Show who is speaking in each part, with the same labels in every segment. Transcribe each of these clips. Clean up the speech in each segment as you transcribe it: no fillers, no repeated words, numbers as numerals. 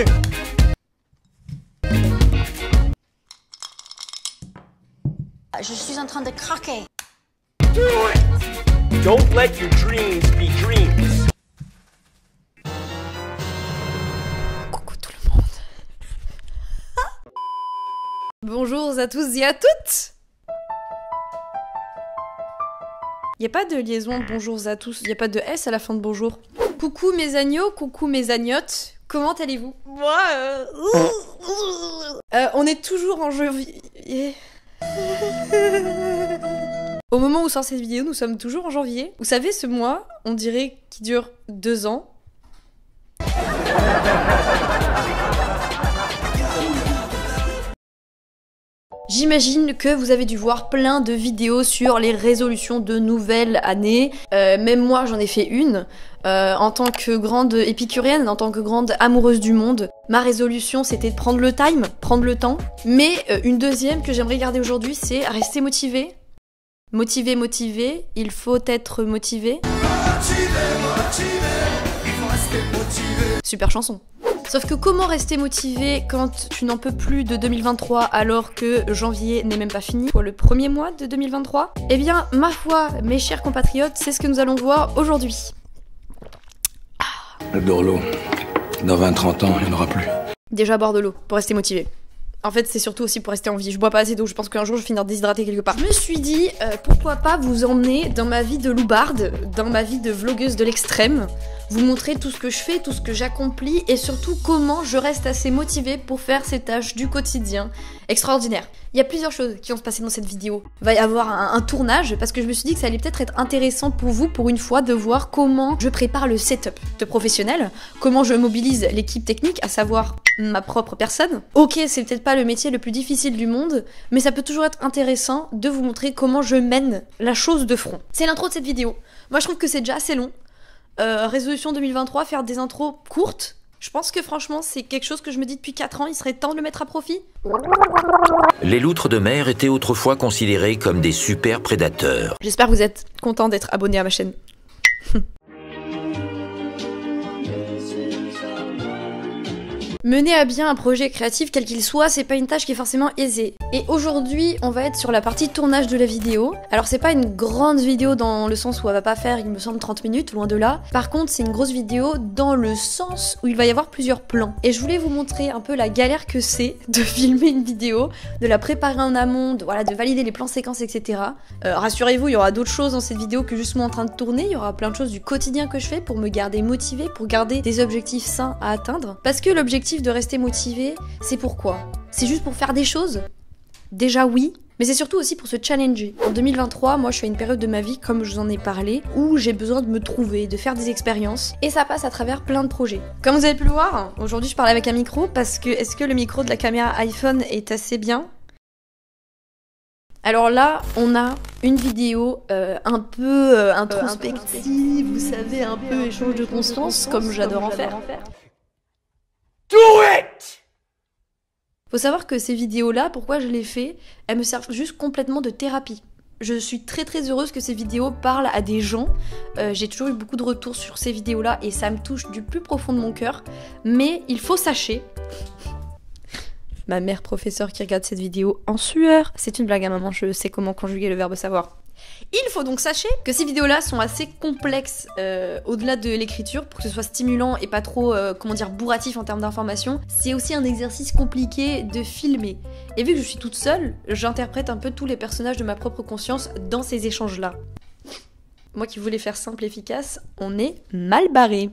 Speaker 1: Continue.
Speaker 2: Je suis en train de craquer.
Speaker 1: Do it. Don't let your dreams be dreams.
Speaker 3: Coucou tout le monde. Bonjour à tous et à toutes. Y a pas de liaison bonjour à tous, y a pas de S à la fin de bonjour. Coucou mes agneaux, coucou mes agnottes, comment allez-vous? Moi, on est toujours en janvier. Au moment où sort cette vidéo, nous sommes toujours en janvier. Vous savez, ce mois, on dirait qu'il dure 2 ans. J'imagine que vous avez dû voir plein de vidéos sur les résolutions de nouvelle année. Même moi, j'en ai fait une. En tant que grande épicurienne, en tant que grande amoureuse du monde, ma résolution, c'était de prendre le time, prendre le temps. Mais une deuxième que j'aimerais garder aujourd'hui, c'est rester motivé. Motivé, motivé, il faut être motivé. Super chanson. Sauf que comment rester motivé quand tu n'en peux plus de 2023 alors que janvier n'est même pas fini, soit le premier mois de 2023? Eh bien, ma foi, mes chers compatriotes, c'est ce que nous allons voir aujourd'hui.
Speaker 4: Le Dorlo, dans 20-30 ans, il n'y en aura plus.
Speaker 3: Déjà boire de l'eau pour rester motivé. En fait, c'est surtout aussi pour rester en vie. Je bois pas assez d'eau, je pense qu'un jour je vais finir déshydratée quelque part. Je me suis dit, pourquoi pas vous emmener dans ma vie de loubarde, dans ma vie de vlogueuse de l'extrême, vous montrer tout ce que je fais, tout ce que j'accomplis, et surtout comment je reste assez motivée pour faire ces tâches du quotidien extraordinaires. Il y a plusieurs choses qui vont se passer dans cette vidéo. Il va y avoir un tournage, parce que je me suis dit que ça allait peut-être être intéressant pour vous, pour une fois, de voir comment je prépare le setup de professionnel, comment je mobilise l'équipe technique, à savoir ma propre personne. Ok, c'est peut-être pas le métier le plus difficile du monde, mais ça peut toujours être intéressant de vous montrer comment je mène la chose de front. C'est l'intro de cette vidéo. Moi, je trouve que c'est déjà assez long. Résolution 2023, faire des intros courtes. Je pense que franchement, c'est quelque chose que je me dis depuis 4 ans, il serait temps de le mettre à profit.
Speaker 5: Les loutres de mer étaient autrefois considérées comme des super prédateurs.
Speaker 3: J'espère que vous êtes content d'être abonné à ma chaîne. Mener à bien un projet créatif quel qu'il soit, c'est pas une tâche qui est forcément aisée. Et aujourd'hui, on va être sur la partie tournage de la vidéo. Alors c'est pas une grande vidéo dans le sens où elle va pas faire, il me semble, 30 minutes, loin de là. Par contre, c'est une grosse vidéo dans le sens où il va y avoir plusieurs plans. Et je voulais vous montrer un peu la galère que c'est de filmer une vidéo, de la préparer en amont, de valider les plans séquences, etc. Rassurez-vous, il y aura d'autres choses dans cette vidéo que juste moi en train de tourner. Il y aura plein de choses du quotidien que je fais pour me garder motivée, pour garder des objectifs sains à atteindre. Parce que l'objectif de rester motivé, c'est pourquoi? C'est juste pour faire des choses? Déjà oui, mais c'est surtout aussi pour se challenger. En 2023, moi je suis à une période de ma vie, comme je vous en ai parlé, où j'ai besoin de me trouver, de faire des expériences, et ça passe à travers plein de projets. Comme vous avez pu le voir, aujourd'hui je parle avec un micro, parce que est-ce que le micro de la caméra iPhone est assez bien? Alors là, on a une vidéo un peu introspective, vous savez, un peu échange de conscience, comme j'adore en faire.
Speaker 1: Do it!
Speaker 3: Faut savoir que ces vidéos-là, pourquoi je les fais, elles me servent juste complètement de thérapie. Je suis très très heureuse que ces vidéos parlent à des gens. J'ai toujours eu beaucoup de retours sur ces vidéos-là et ça me touche du plus profond de mon cœur. Mais il faut sachez... Ma mère professeure qui regarde cette vidéo en sueur. C'est une blague à maman, je sais comment conjuguer le verbe savoir. Il faut donc sachez que ces vidéos-là sont assez complexes au-delà de l'écriture pour que ce soit stimulant et pas trop, bourratif en termes d'information. C'est aussi un exercice compliqué de filmer. Et vu que je suis toute seule, j'interprète un peu tous les personnages de ma propre conscience dans ces échanges-là. Moi qui voulais faire simple et efficace, on est mal barré.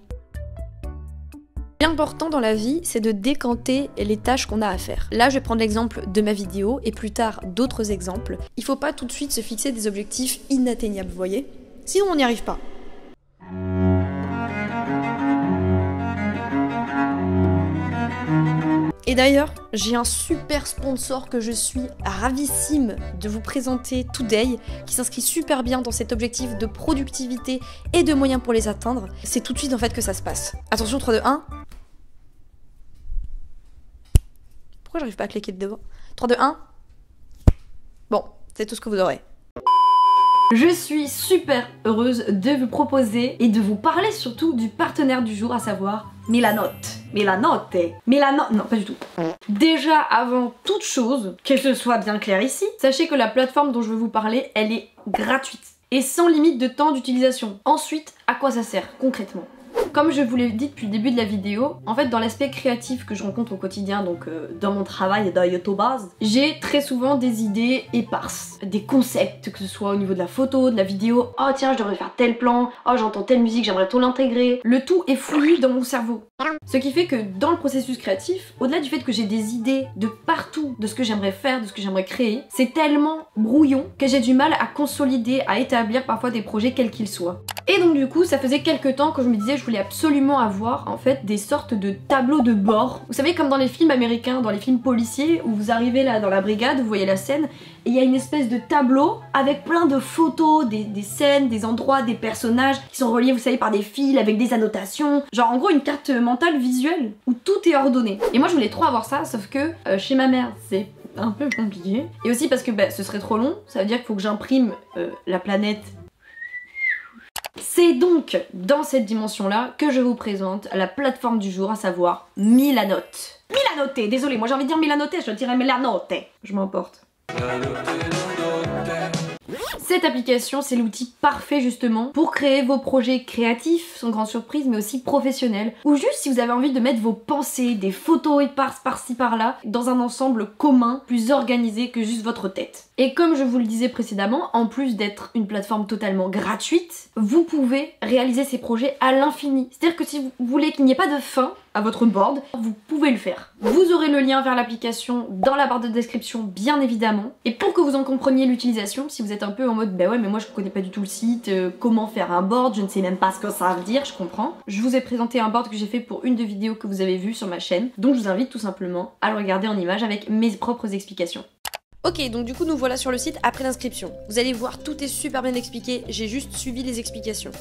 Speaker 3: L'important dans la vie, c'est de décanter les tâches qu'on a à faire. Là, je vais prendre l'exemple de ma vidéo et plus tard d'autres exemples. Il faut pas tout de suite se fixer des objectifs inatteignables, vous voyez? Sinon, on n'y arrive pas. Et d'ailleurs, j'ai un super sponsor que je suis ravissime de vous présenter today, qui s'inscrit super bien dans cet objectif de productivité et de moyens pour les atteindre. C'est tout de suite en fait que ça se passe. Attention, 3, 2, 1. Pourquoi j'arrive pas à cliquer devant? 3, 2, 1. Bon, c'est tout ce que vous aurez. Je suis super heureuse de vous proposer et de vous parler surtout du partenaire du jour, à savoir Milanote. Non, pas du tout. Déjà, avant toute chose, que ce soit bien clair ici, sachez que la plateforme dont je veux vous parler, elle est gratuite et sans limite de temps d'utilisation. Ensuite, à quoi ça sert concrètement ? Comme je vous l'ai dit depuis le début de la vidéo, en fait dans l'aspect créatif que je rencontre au quotidien, donc dans mon travail dans YouTubaz, j'ai très souvent des idées éparses, des concepts, que ce soit au niveau de la photo, de la vidéo. Oh tiens, je devrais faire tel plan, oh j'entends telle musique, j'aimerais tout l'intégrer. Le tout est fouillis dans mon cerveau. Ce qui fait que dans le processus créatif, au-delà du fait que j'ai des idées de partout, de ce que j'aimerais faire, de ce que j'aimerais créer, c'est tellement brouillon que j'ai du mal à consolider, à établir parfois des projets quels qu'ils soient. Et donc du coup, ça faisait quelques temps que je me disais je voulais absolument avoir en fait des sortes de tableaux de bord. Vous savez, comme dans les films américains, dans les films policiers, où vous arrivez là dans la brigade, vous voyez la scène, et il y a une espèce de tableau avec plein de photos, des scènes, des endroits, des personnages qui sont reliés, vous savez, par des fils avec des annotations. Genre en gros une carte mentale visuelle où tout est ordonné. Et moi je voulais trop avoir ça, sauf que chez ma mère c'est un peu compliqué. Et aussi parce que ce serait trop long, ça veut dire qu'il faut que j'imprime la planète. C'est donc dans cette dimension-là que je vous présente la plateforme du jour, à savoir Milanote. Milanote, désolé, moi j'ai envie de dire Milanote, je dirais Milanote. Je m'emporte. Cette application, c'est l'outil parfait justement pour créer vos projets créatifs, sans grande surprise, mais aussi professionnels, ou juste si vous avez envie de mettre vos pensées, des photos éparses par-ci par-là, dans un ensemble commun, plus organisé que juste votre tête. Et comme je vous le disais précédemment, en plus d'être une plateforme totalement gratuite, vous pouvez réaliser ces projets à l'infini. C'est-à-dire que si vous voulez qu'il n'y ait pas de fin à votre board, vous pouvez le faire. Vous aurez le lien vers l'application dans la barre de description, bien évidemment. Et pour que vous en compreniez l'utilisation, si vous êtes un peu en mode bah ouais mais moi je connais pas du tout le site, comment faire un board, je ne sais même pas ce que ça veut dire, je comprends. Je vous ai présenté un board que j'ai fait pour une des vidéos que vous avez vues sur ma chaîne, donc je vous invite tout simplement à le regarder en images avec mes propres explications. Ok, donc du coup nous voilà sur le site après l'inscription. Vous allez voir, tout est super bien expliqué, j'ai juste suivi les explications.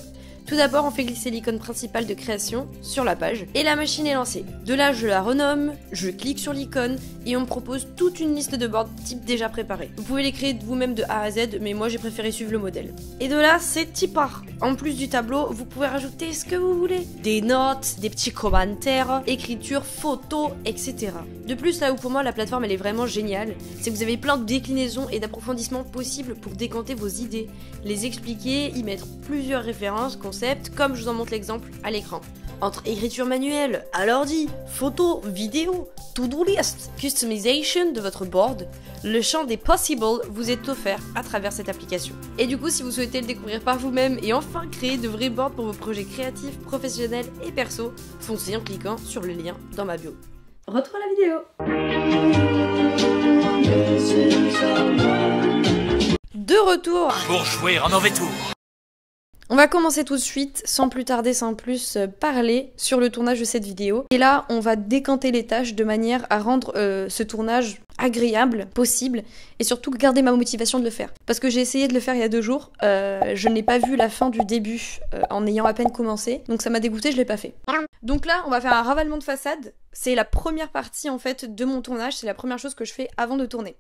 Speaker 3: Tout d'abord, on fait glisser l'icône principale de création sur la page et la machine est lancée. De là, je la renomme, je clique sur l'icône et on me propose toute une liste de boards type déjà préparés. Vous pouvez les créer de vous-même de A à Z, mais moi j'ai préféré suivre le modèle. Et de là, c'est typar. En plus du tableau, vous pouvez rajouter ce que vous voulez. Des notes, des petits commentaires, écriture, photos, etc. De plus, là où pour moi la plateforme elle est vraiment géniale, c'est que vous avez plein de déclinaisons et d'approfondissements possibles pour décanter vos idées, les expliquer, y mettre plusieurs références, concepts, comme je vous en montre l'exemple à l'écran. Entre écriture manuelle, à l'ordi, photos, vidéos, to-do list, customization de votre board, le champ des possibles vous est offert à travers cette application. Et du coup, si vous souhaitez le découvrir par vous-même et enfin créer de vrais boards pour vos projets créatifs, professionnels et perso, foncez en cliquant sur le lien dans ma bio. Retour à la vidéo. De retour
Speaker 1: Pour jouer un mauvais tour.
Speaker 3: On va commencer tout de suite, sans plus tarder, sans plus parler, sur le tournage de cette vidéo. Et là, on va décanter les tâches de manière à rendre ce tournage agréable, possible, et surtout garder ma motivation de le faire. Parce que j'ai essayé de le faire il y a 2 jours, je n'ai pas vu la fin du début en ayant à peine commencé, donc ça m'a dégoûté, je l'ai pas fait. Donc là, on va faire un ravalement de façade. C'est la première partie en fait de mon tournage, c'est la première chose que je fais avant de tourner.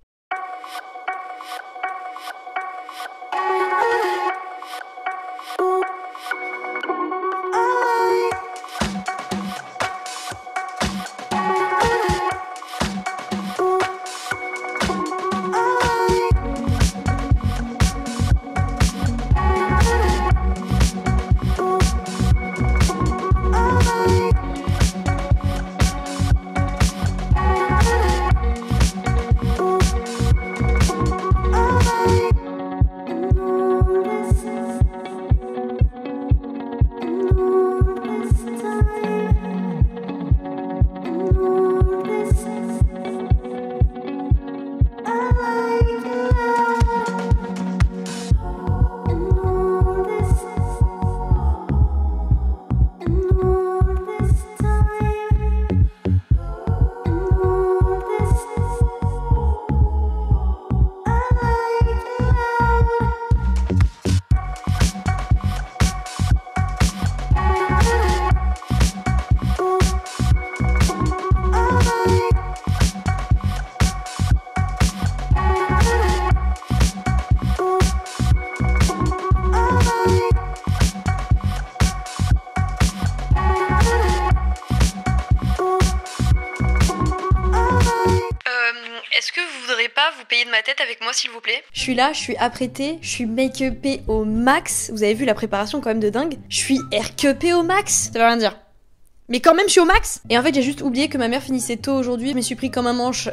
Speaker 3: que vous voudrez pas vous payer de ma tête avec moi s'il vous plaît? Je suis là, je suis apprêtée, je suis make-upée au max. Vous avez vu la préparation quand même de dingue. Je suis air-cupée au max. Ça veut rien dire. Mais quand même je suis au max. Et en fait j'ai juste oublié que ma mère finissait tôt aujourd'hui. Je me suis pris comme un manche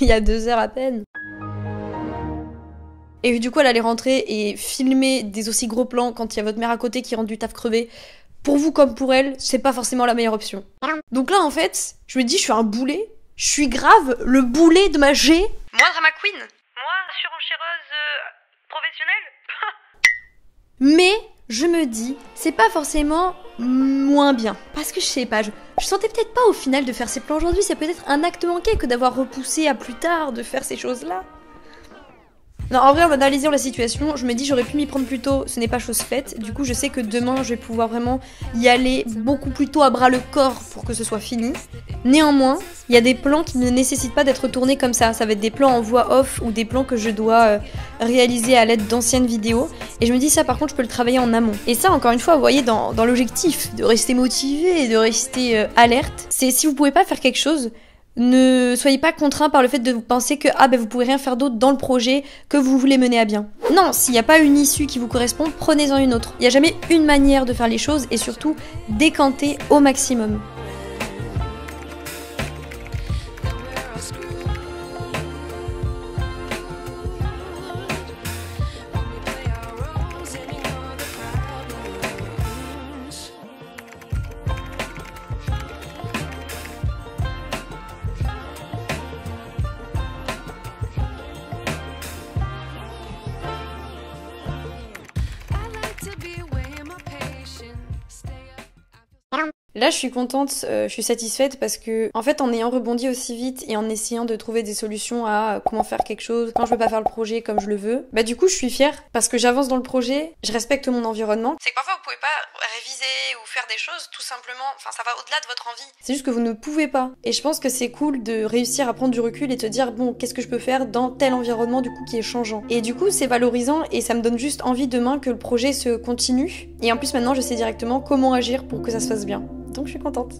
Speaker 3: il y a 2 heures à peine. Et du coup elle allait rentrer et filmer des aussi gros plans quand il y a votre mère à côté qui rentre du taf crevé. Pour vous comme pour elle, c'est pas forcément la meilleure option. Donc là en fait, je me dis je suis un boulet. Je suis grave le boulet de ma G. Moi drama queen. Moi surenchéreuse professionnelle. Mais je me dis, c'est pas forcément moins bien. Parce que je sais pas, je sentais peut-être pas au final de faire ces plans aujourd'hui, c'est peut-être un acte manqué que d'avoir repoussé à plus tard de faire ces choses-là. Non, en vrai, en analysant la situation, je me dis j'aurais pu m'y prendre plus tôt, ce n'est pas chose faite. Du coup, je sais que demain, je vais pouvoir vraiment y aller beaucoup plus tôt à bras le corps pour que ce soit fini. Néanmoins, il y a des plans qui ne nécessitent pas d'être tournés comme ça. Ça va être des plans en voix off ou des plans que je dois réaliser à l'aide d'anciennes vidéos. Et je me dis ça, par contre, je peux le travailler en amont. Et ça, encore une fois, vous voyez, dans l'objectif de rester motivé et de rester alerte, c'est si vous pouvez pas faire quelque chose, ne soyez pas contraint par le fait de vous penser que vous pouvez rien faire d'autre dans le projet que vous voulez mener à bien. Non, s'il n'y a pas une issue qui vous correspond, prenez-en une autre. Il n'y a jamais une manière de faire les choses et surtout décantez au maximum. Là, je suis contente, je suis satisfaite parce que, en fait, en ayant rebondi aussi vite et en essayant de trouver des solutions à comment faire quelque chose, quand je peux pas faire le projet comme je le veux, du coup, je suis fière parce que j'avance dans le projet, je respecte mon environnement. C'est que parfois, vous pouvez pas réviser ou faire des choses tout simplement, ça va au-delà de votre envie. C'est juste que vous ne pouvez pas. Et je pense que c'est cool de réussir à prendre du recul et de se dire, bon, qu'est-ce que je peux faire dans tel environnement, du coup, qui est changeant. Et du coup, c'est valorisant et ça me donne juste envie demain que le projet se continue. Et en plus, maintenant, je sais directement comment agir pour que ça se fasse bien. Donc je suis contente.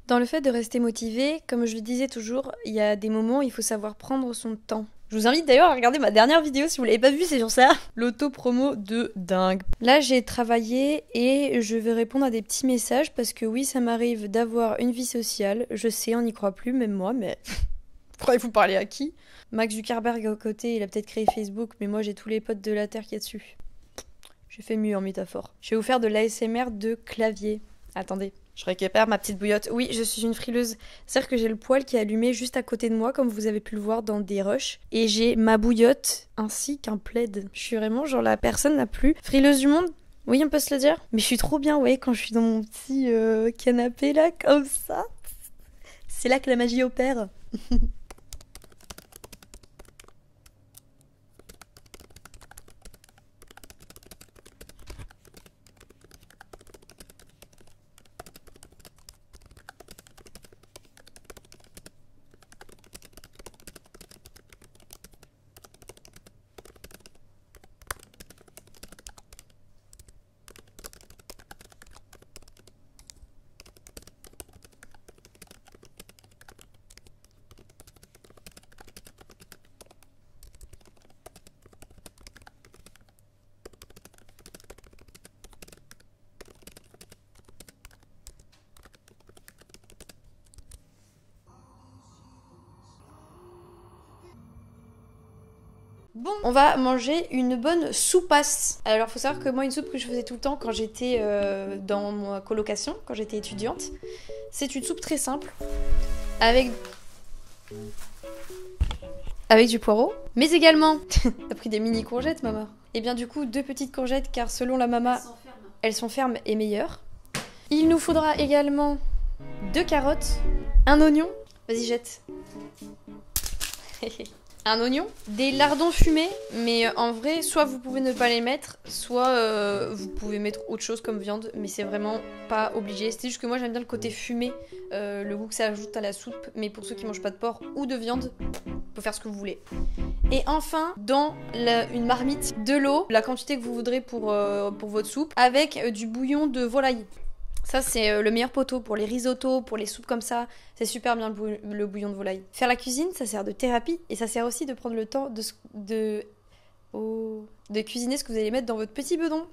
Speaker 3: Dans le fait de rester motivé, comme je le disais toujours, il y a des moments où il faut savoir prendre son temps. Je vous invite d'ailleurs à regarder ma dernière vidéo si vous l'avez pas vue, c'est sur ça. L'auto-promo de dingue. Là, j'ai travaillé et je vais répondre à des petits messages parce que oui, ça m'arrive d'avoir une vie sociale. Je sais, on n'y croit plus, même moi, mais... Croyez-vous parler à qui? Max Zuckerberg à côté, il a peut-être créé Facebook, mais moi j'ai tous les potes de la Terre qui y a dessus. J'ai fait mieux en métaphore. Je vais vous faire de l'ASMR de clavier. Attendez. Je récupère ma petite bouillotte. Oui, je suis une frileuse. C'est-à-dire que j'ai le poêle qui est allumé juste à côté de moi, comme vous avez pu le voir dans des rushs. Et j'ai ma bouillotte ainsi qu'un plaid. Je suis vraiment genre la personne la plus frileuse du monde. Oui, on peut se le dire. Mais je suis trop bien, ouais, quand je suis dans mon petit canapé là, comme ça. C'est là que la magie opère. Bon, on va manger une bonne soupasse. Alors faut savoir que moi une soupe que je faisais tout le temps quand j'étais dans ma colocation, quand j'étais étudiante, c'est une soupe très simple avec du poireau, mais également t'as pris des mini courgettes maman. Et bien du coup 2 petites courgettes car selon la maman elles sont fermes et meilleures. Il nous faudra également 2 carottes, un oignon, vas-y jette. Un oignon, des lardons fumés, mais en vrai, soit vous pouvez ne pas les mettre, soit vous pouvez mettre autre chose comme viande, mais c'est vraiment pas obligé. C'est juste que moi j'aime bien le côté fumé, le goût que ça ajoute à la soupe, mais pour ceux qui mangent pas de porc ou de viande, vous pouvez faire ce que vous voulez. Et enfin, dans une marmite, de l'eau, la quantité que vous voudrez pour votre soupe, avec du bouillon de volaille. Ça, c'est le meilleur poteau pour les risottos, pour les soupes comme ça. C'est super bien le bouillon de volaille. Faire la cuisine, ça sert de thérapie. Et ça sert aussi de prendre le temps de cuisiner ce que vous allez mettre dans votre petit bedon.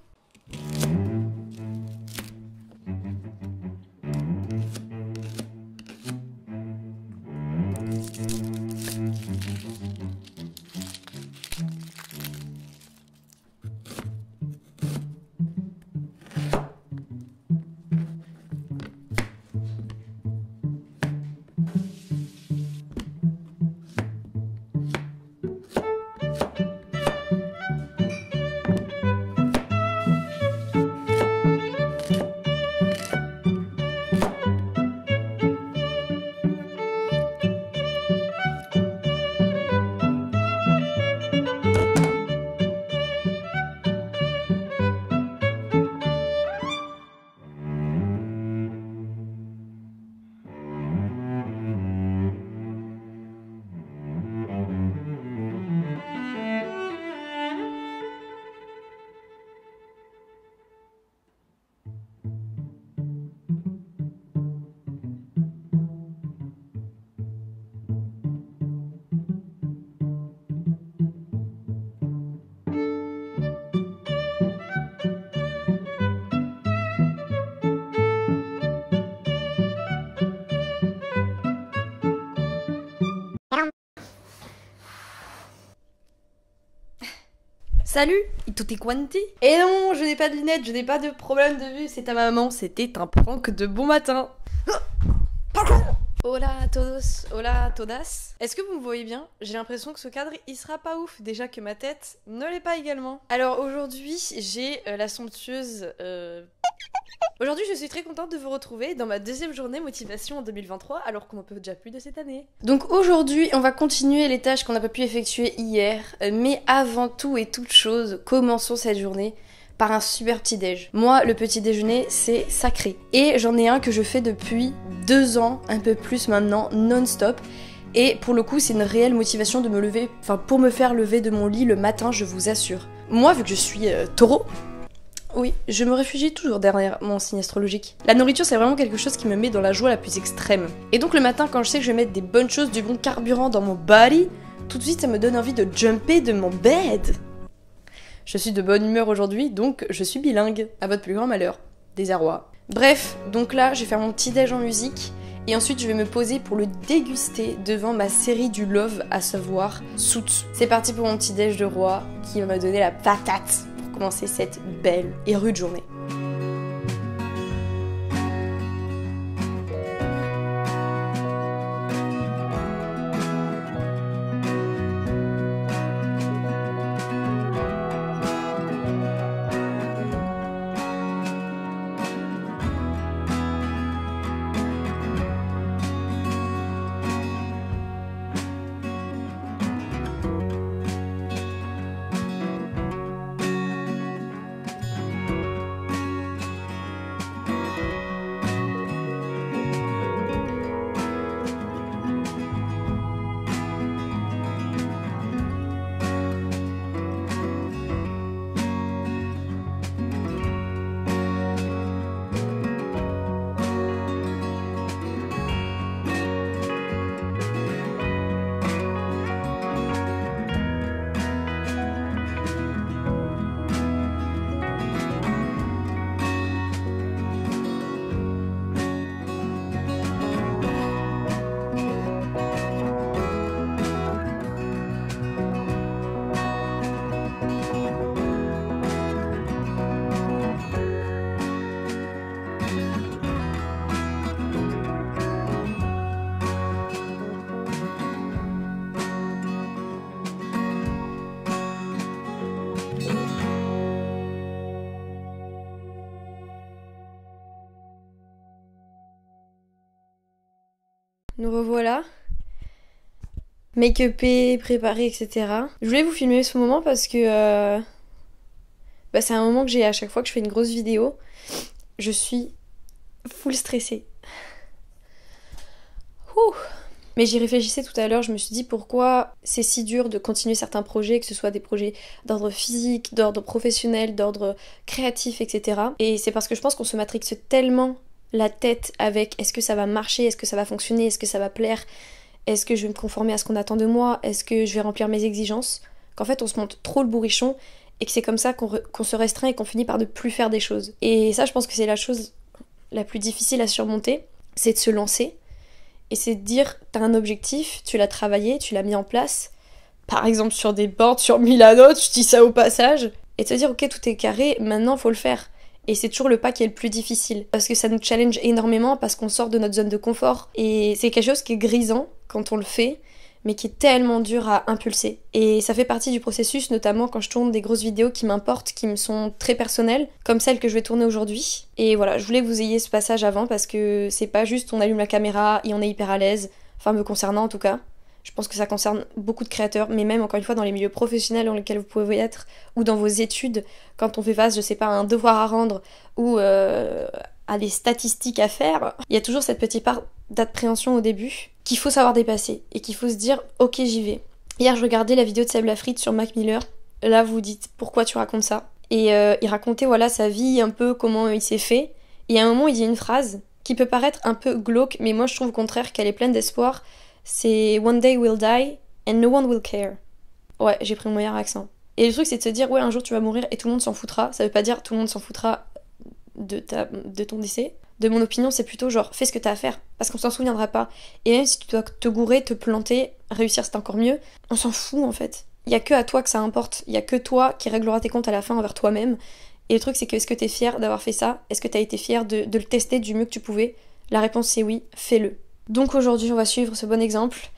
Speaker 3: Salut, tutti quanti. Et non, je n'ai pas de lunettes, je n'ai pas de problème de vue, c'est ta maman, c'était un prank de bon matin. Hola a todos, hola a todas. Est-ce que vous me voyez bien? J'ai l'impression que ce cadre, il sera pas ouf, déjà que ma tête ne l'est pas également. Alors aujourd'hui, j'ai la somptueuse... Aujourd'hui, je suis très contente de vous retrouver dans ma 2e journée motivation en 2023, alors qu'on n'en peut déjà plus de cette année. Donc aujourd'hui, on va continuer les tâches qu'on n'a pas pu effectuer hier, mais avant tout et toute chose, commençons cette journée par un super petit déj. Moi, le petit déjeuner, c'est sacré. Et j'en ai un que je fais depuis 2 ans, un peu plus maintenant, non-stop. Et pour le coup, c'est une réelle motivation de me lever, enfin pour me faire lever de mon lit le matin, je vous assure. Moi, vu que je suis taureau, oui, je me réfugie toujours derrière mon signe astrologique. La nourriture, c'est vraiment quelque chose qui me met dans la joie la plus extrême. Et donc le matin, quand je sais que je vais mettre des bonnes choses, du bon carburant dans mon body, tout de suite, ça me donne envie de jumper de mon bed. Je suis de bonne humeur aujourd'hui, donc je suis bilingue. À votre plus grand malheur. Désarroi. Bref, donc là, je vais faire mon petit déj en musique, et ensuite je vais me poser pour le déguster devant ma série du Love, à savoir Suits. C'est parti pour mon petit déj de roi, qui va me donner la patate pour commencer cette belle et rude journée. nous revoilà. Make-upé, préparé, etc. Je voulais vous filmer ce moment parce que c'est un moment que j'ai à chaque fois que je fais une grosse vidéo. Je suis full stressée. Ouh. Mais j'y réfléchissais tout à l'heure, je me suis dit pourquoi c'est si dur de continuer certains projets, que ce soit des projets d'ordre physique, d'ordre professionnel, d'ordre créatif, etc. Et c'est parce que je pense qu'on se matrixe tellement la tête avec est-ce que ça va marcher, est-ce que ça va fonctionner, est-ce que ça va plaire, est-ce que je vais me conformer à ce qu'on attend de moi, est-ce que je vais remplir mes exigences, qu'en fait on se monte trop le bourrichon et que c'est comme ça qu'on se restreint et qu'on finit par ne plus faire des choses. Et ça, je pense que c'est la chose la plus difficile à surmonter, c'est de se lancer. Et c'est de dire, t'as un objectif, tu l'as travaillé, tu l'as mis en place, par exemple sur des boards, sur Milano, je dis ça au passage, et de se dire, ok, tout est carré, maintenant faut le faire. Et c'est toujours le pas qui est le plus difficile, parce que ça nous challenge énormément, parce qu'on sort de notre zone de confort, et c'est quelque chose qui est grisant quand on le fait, mais qui est tellement dur à impulser. Et ça fait partie du processus, notamment quand je tourne des grosses vidéos qui m'importent, qui me sont très personnelles, comme celle que je vais tourner aujourd'hui. Et voilà, je voulais que vous ayez ce passage avant, parce que c'est pas juste on allume la caméra et on est hyper à l'aise, enfin me concernant en tout cas. Je pense que ça concerne beaucoup de créateurs, mais même encore une fois dans les milieux professionnels dans lesquels vous pouvez être, ou dans vos études, quand on fait face, je sais pas, à un devoir à rendre, ou à des statistiques à faire, il y a toujours cette petite part d'appréhension au début, qu'il faut savoir dépasser, et qu'il faut se dire, ok j'y vais. Hier je regardais la vidéo de Seb Lafrite sur Mac Miller, là vous vous dites, pourquoi tu racontes ça? Et il racontait voilà sa vie, un peu comment il s'est fait, et à un moment il dit une phrase qui peut paraître un peu glauque, mais moi je trouve au contraire qu'elle est pleine d'espoir. C'est One day we'll die and no one will care. Ouais, j'ai pris mon meilleur accent. Et le truc c'est de se dire, ouais un jour tu vas mourir et tout le monde s'en foutra. Ça veut pas dire tout le monde s'en foutra de ton décès. De mon opinion, c'est plutôt genre fais ce que t'as à faire, parce qu'on s'en souviendra pas. Et même si tu dois te gourer, te planter, réussir c'est encore mieux, on s'en fout en fait. Il y a que à toi que ça importe, il y a que toi qui régleras tes comptes à la fin envers toi-même. Et le truc c'est que est-ce que t'es fier d'avoir fait ça? Est-ce que t'as été fier de le tester du mieux que tu pouvais? La réponse c'est oui, fais-le. Donc aujourd'hui on va suivre ce bon exemple.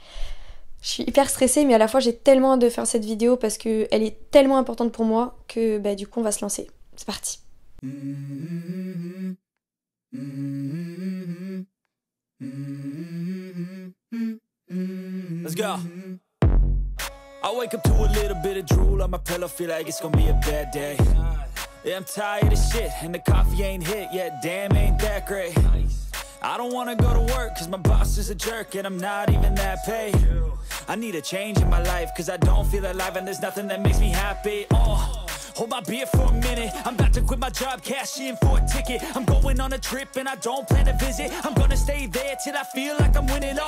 Speaker 3: Je suis hyper stressée mais à la fois j'ai tellement hâte de faire cette vidéo parce qu'elle est tellement importante pour moi que du coup on va se lancer. C'est parti.
Speaker 6: Let's go. I wake up to a little bit of drool on my pillow, feel like it's gonna be a bad day. Yeah, I'm tired of shit and the coffee ain't hit yet, damn ain't that great. I don't wanna go to work cause my boss is a jerk and I'm not even that paid. I need a change in my life cause I don't feel alive and there's nothing that makes me happy. Hold my beer for a minute, I'm about to quit my job, cash in for a ticket. I'm going on a trip and I don't plan to visit. I'm gonna stay there till I feel like I'm winning,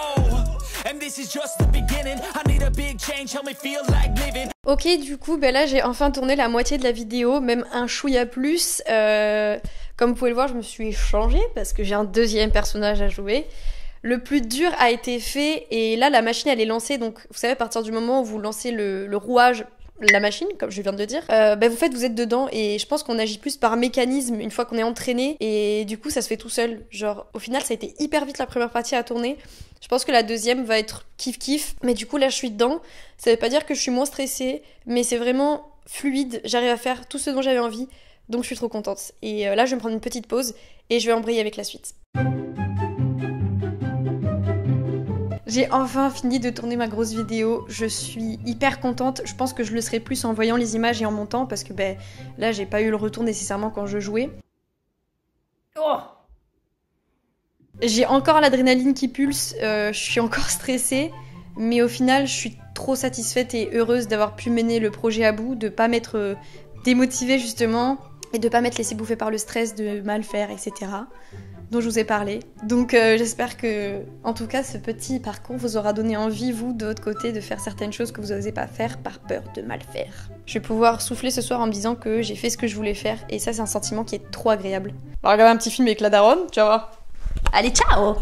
Speaker 6: and this is just the beginning. I need a big change, help me feel like living.
Speaker 3: Ok, du coup, là j'ai enfin tourné la moitié de la vidéo, même un chouïa plus. Comme vous pouvez le voir, je me suis changée parce que j'ai un deuxième personnage à jouer. Le plus dur a été fait et là la machine elle est lancée, donc vous savez à partir du moment où vous lancez le rouage, la machine, comme je viens de le dire, vous êtes dedans et je pense qu'on agit plus par mécanisme une fois qu'on est entraîné et du coup ça se fait tout seul. Genre au final ça a été hyper vite la première partie à tourner. Je pense que la deuxième va être kiff-kiff, mais du coup là je suis dedans. Ça veut pas dire que je suis moins stressée, mais c'est vraiment fluide, j'arrive à faire tout ce dont j'avais envie, donc je suis trop contente. Et là je vais me prendre une petite pause et je vais embrayer avec la suite. J'ai enfin fini de tourner ma grosse vidéo, je suis hyper contente, je pense que je le serai plus en voyant les images et en montant parce que là j'ai pas eu le retour nécessairement quand je jouais. Oh, j'ai encore l'adrénaline qui pulse, je suis encore stressée, mais au final je suis trop satisfaite et heureuse d'avoir pu mener le projet à bout, de pas m'être démotivée justement, et de pas m'être laissée bouffer par le stress de mal faire, etc. dont je vous ai parlé. Donc j'espère que, en tout cas, ce petit parcours vous aura donné envie, vous, de votre côté, de faire certaines choses que vous n'osez pas faire par peur de mal faire. Je vais pouvoir souffler ce soir en me disant que j'ai fait ce que je voulais faire, et ça c'est un sentiment qui est trop agréable. On va regarder un petit film avec la daronne, tu vas voir. Allez, ciao!